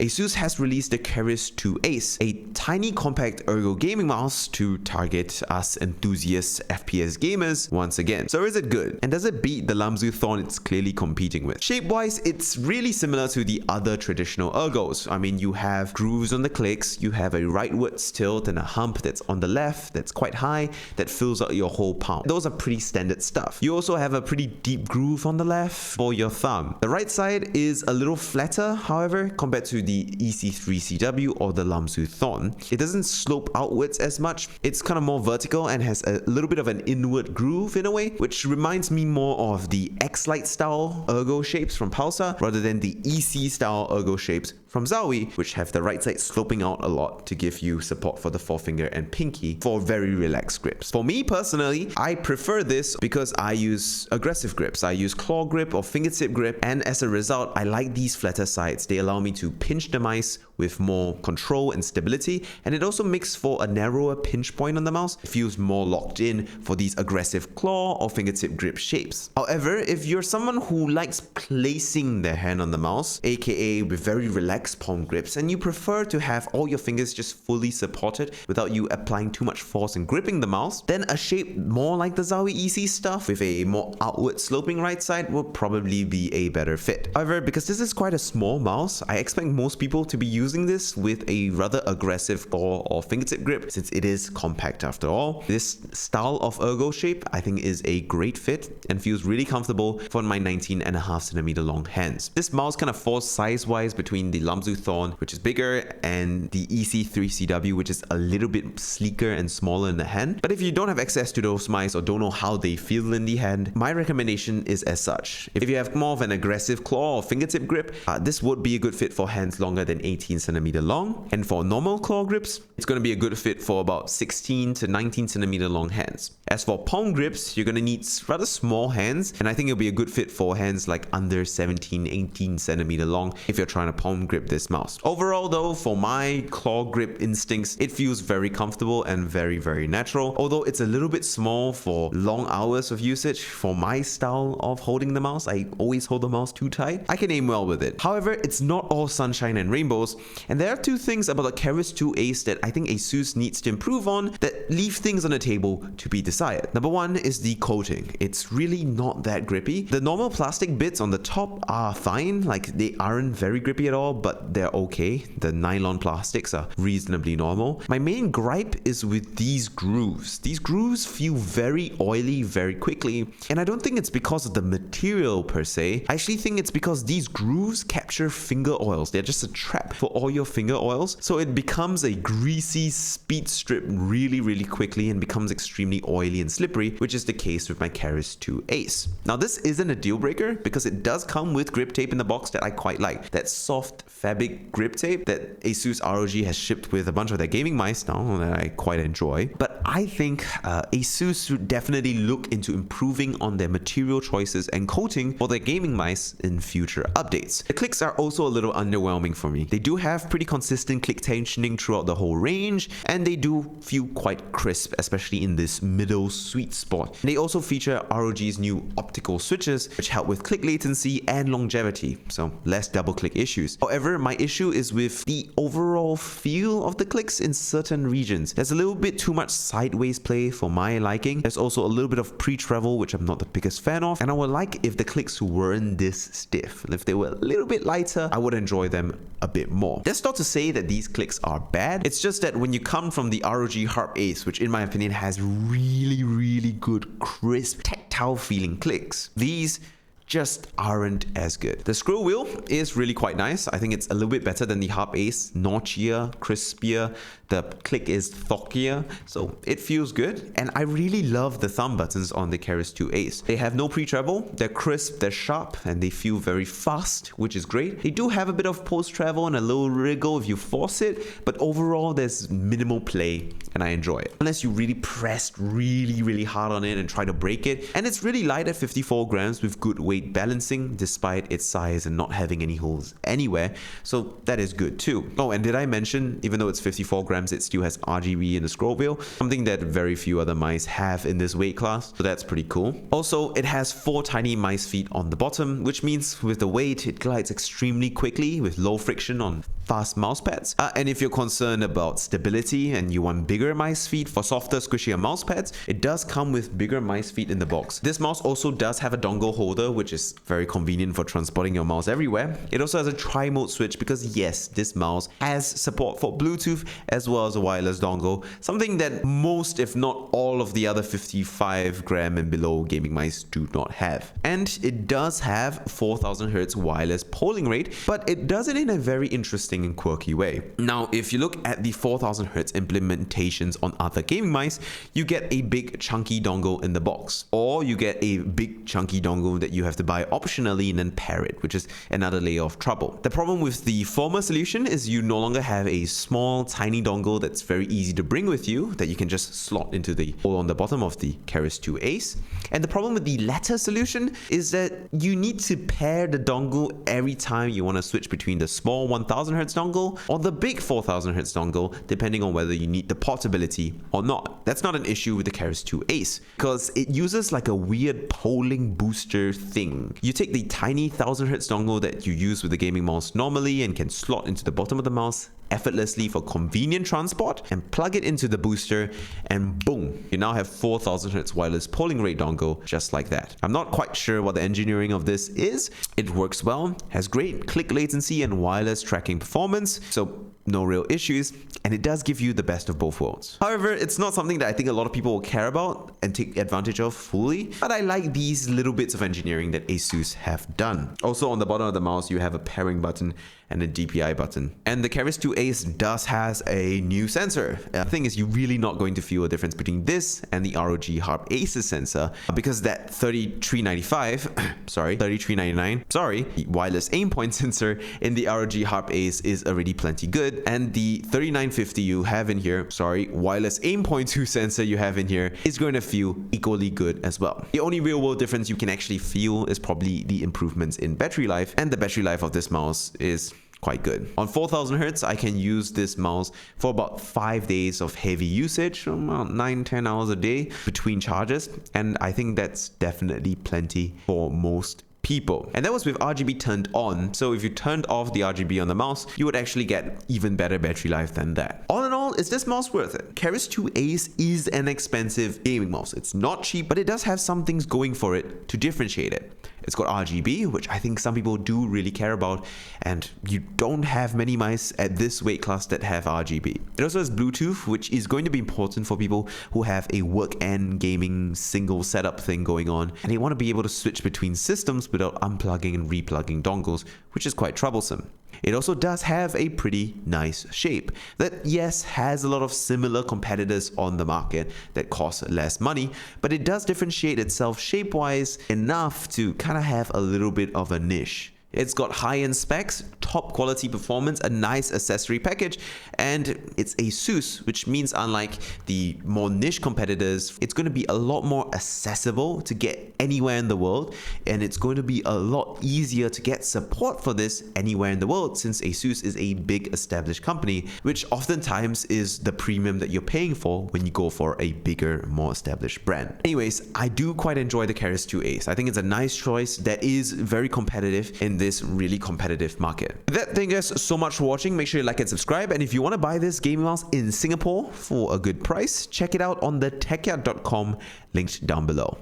ASUS has released the Keris 2 Ace, a tiny compact ergo gaming mouse to target us enthusiast FPS gamers once again. So is it good? And does it beat the Lamzu Thorn it's clearly competing with? Shape-wise, it's really similar to the other traditional ergos. I mean, you have grooves on the clicks, you have a rightwards tilt and a hump that's on the left that's quite high that fills out your whole palm. Those are pretty standard stuff. You also have a pretty deep groove on the left for your thumb. The right side is a little flatter, however, compared to the EC3CW or the Lamzu Thorn. It doesn't slope outwards as much. It's kind of more vertical and has a little bit of an inward groove in a way, which reminds me more of the X-Lite style ergo shapes from Pulsar rather than the EC style ergo shapes from Zowie, which have the right side sloping out a lot to give you support for the forefinger and pinky for very relaxed grips. For me personally, I prefer this because I use aggressive grips. I use claw grip or fingertip grip, and as a result, I like these flatter sides. They allow me to pinch the mice with more control and stability, and it also makes for a narrower pinch point on the mouse. It feels more locked in for these aggressive claw or fingertip grip shapes. However, if you're someone who likes placing their hand on the mouse, aka with very relaxed palm grips, and you prefer to have all your fingers just fully supported without you applying too much force in gripping the mouse, then a shape more like the Zowie EC stuff with a more outward sloping right side will probably be a better fit. However, because this is quite a small mouse, I expect most people to be using this with a rather aggressive claw or fingertip grip since it is compact after all. This style of ergo shape I think is a great fit and feels really comfortable for my 19.5cm long hands. This mouse kind of falls size-wise between the Lamzu Thorn, which is bigger, and the EC3CW, which is a little bit sleeker and smaller in the hand. But if you don't have access to those mice or don't know how they feel in the hand, my recommendation is as such. If you have more of an aggressive claw or fingertip grip, this would be a good fit for hands longer than 18cm long. And for normal claw grips, it's going to be a good fit for about 16 to 19cm long hands. As for palm grips, you're going to need rather small hands, and I think it'll be a good fit for hands like under 17, 18cm long if you're trying to palm grip this mouse. Overall though, for my claw grip instincts, it feels very comfortable and very natural. Although it's a little bit small for long hours of usage, for my style of holding the mouse, I always hold the mouse too tight, I can aim well with it. However, it's not all sunshine and rainbows, and there are two things about the Keris 2 Ace that I think ASUS needs to improve on that leave things on the table to be desired. Number one is the coating. It's really not that grippy. The normal plastic bits on the top are fine, like they aren't very grippy at all, but they're okay. The nylon plastics are reasonably normal. My main gripe is with these grooves. These grooves feel very oily very quickly, and I don't think it's because of the material per se. I actually think it's because these grooves capture finger oils. They're just a trap for all your finger oils, so it becomes a greasy speed strip really quickly and becomes extremely oily and slippery, which is the case with my Keris 2 Ace. Now this isn't a deal breaker because it does come with grip tape in the box that I quite like. That soft fabric grip tape that ASUS ROG has shipped with a bunch of their gaming mice now that I quite enjoy. But I think ASUS should definitely look into improving on their material choices and coating for their gaming mice in future updates. The clicks are also a little underwhelming for me. They do have pretty consistent click tensioning throughout the whole range, and they do feel quite crisp, especially in this middle sweet spot. And they also feature ROG's new optical switches, which help with click latency and longevity, so less double click issues. However, my issue is with the overall feel of the clicks in certain regions. There's a little bit too much sideways play for my liking. There's also a little bit of pre-travel, which I'm not the biggest fan of, and I would like if the clicks weren't this stiff. If they were a little bit lighter, I would enjoy them a bit more. That's not to say that these clicks are bad. It's just that when you come from the ROG Harp Ace, which in my opinion has really good crisp tactile feeling clicks, these just aren't as good. The scroll wheel is really quite nice. I think it's a little bit better than the Harp Ace, notchier, crispier. The click is thockier, so it feels good. And I really love the thumb buttons on the Keris 2 Ace. They have no pre-travel, they're crisp, they're sharp, and they feel very fast, which is great. They do have a bit of post-travel and a little wriggle if you force it, but overall there's minimal play, and I enjoy it. Unless you really pressed really hard on it and try to break it. And it's really light at 54 grams with good weight weight balancing despite its size and not having any holes anywhere, so that is good too. Oh, and did I mention, even though it's 54 grams, it still has RGB in the scroll wheel, something that very few other mice have in this weight class, so that's pretty cool. Also, it has 4 tiny mice feet on the bottom, which means with the weight, it glides extremely quickly with low friction on fast mouse pads. And if you're concerned about stability and you want bigger mice feet for softer, squishier mouse pads, it does come with bigger mice feet in the box. This mouse also does have a dongle holder, which is very convenient for transporting your mouse everywhere. It also has a tri-mode switch because yes, this mouse has support for Bluetooth as well as a wireless dongle, something that most, if not all, of the other 55 gram and below gaming mice do not have. And it does have 4000 Hz wireless polling rate, but it does it in a very interesting and quirky way. Now, if you look at the 4000 Hz implementations on other gaming mice, you get a big chunky dongle in the box, or you get a big chunky dongle that you have to buy optionally and then pair it, which is another layer of trouble. The problem with the former solution is you no longer have a small tiny dongle that's very easy to bring with you that you can just slot into the hole on the bottom of the Keris 2 Ace. And the problem with the latter solution is that you need to pair the dongle every time you want to switch between the small 1000 Hz dongle or the big 4000 Hz dongle, depending on whether you need the portability or not. That's not an issue with the Keris 2 Ace because it uses like a weird polling booster thing. You take the tiny 1000 Hz dongle that you use with the gaming mouse normally and can slot into the bottom of the mouse effortlessly for convenient transport and plug it into the booster, and boom, you now have 4000 Hz wireless polling rate dongle just like that. I'm not quite sure what the engineering of this is. It works well, has great click latency and wireless tracking performance, so no real issues, and it does give you the best of both worlds. However, it's not something that I think a lot of people will care about and take advantage of fully, but I like these little bits of engineering that ASUS have done. Also, on the bottom of the mouse, you have a pairing button and a DPI button. And the Keris 2 Ace does has a new sensor. The thing is, you're really not going to feel a difference between this and the ROG Harp ASUS sensor because that 3399 wireless aim point sensor in the ROG Harp Ace is already plenty good, and the 3950 you have in here, wireless aim point 2 sensor you have in here is going to feel equally good as well. The only real world difference you can actually feel is probably the improvements in battery life, and the battery life of this mouse is quite good. On 4000 Hz, I can use this mouse for about 5 days of heavy usage, about 9-10 hours a day between charges, and I think that's definitely plenty for most people. And that was with RGB turned on, so if you turned off the RGB on the mouse, you would actually get even better battery life than that. All in all, is this mouse worth it? Keris 2 Ace is an expensive gaming mouse. It's not cheap, but it does have some things going for it to differentiate it. It's got RGB, which I think some people do really care about, and you don't have many mice at this weight class that have RGB. It also has Bluetooth, which is going to be important for people who have a work and gaming single setup thing going on, and they want to be able to switch between systems without unplugging and replugging dongles, which is quite troublesome. It also does have a pretty nice shape that, yes, has a lot of similar competitors on the market that cost less money, but it does differentiate itself shape-wise enough to kind of have a little bit of a niche. It's got high-end specs, top quality performance, a nice accessory package, and it's ASUS, which means unlike the more niche competitors, it's going to be a lot more accessible to get anywhere in the world, and it's going to be a lot easier to get support for this anywhere in the world since ASUS is a big established company, which oftentimes is the premium that you're paying for when you go for a bigger, more established brand. Anyways, I do quite enjoy the Keris 2 Ace. I think it's a nice choice that is very competitive in this really competitive market. With that, thank you guys so much for watching. Make sure you like and subscribe, and if you want to buy this gaming mouse in Singapore for a good price, check it out on the techyard.com, linked down below.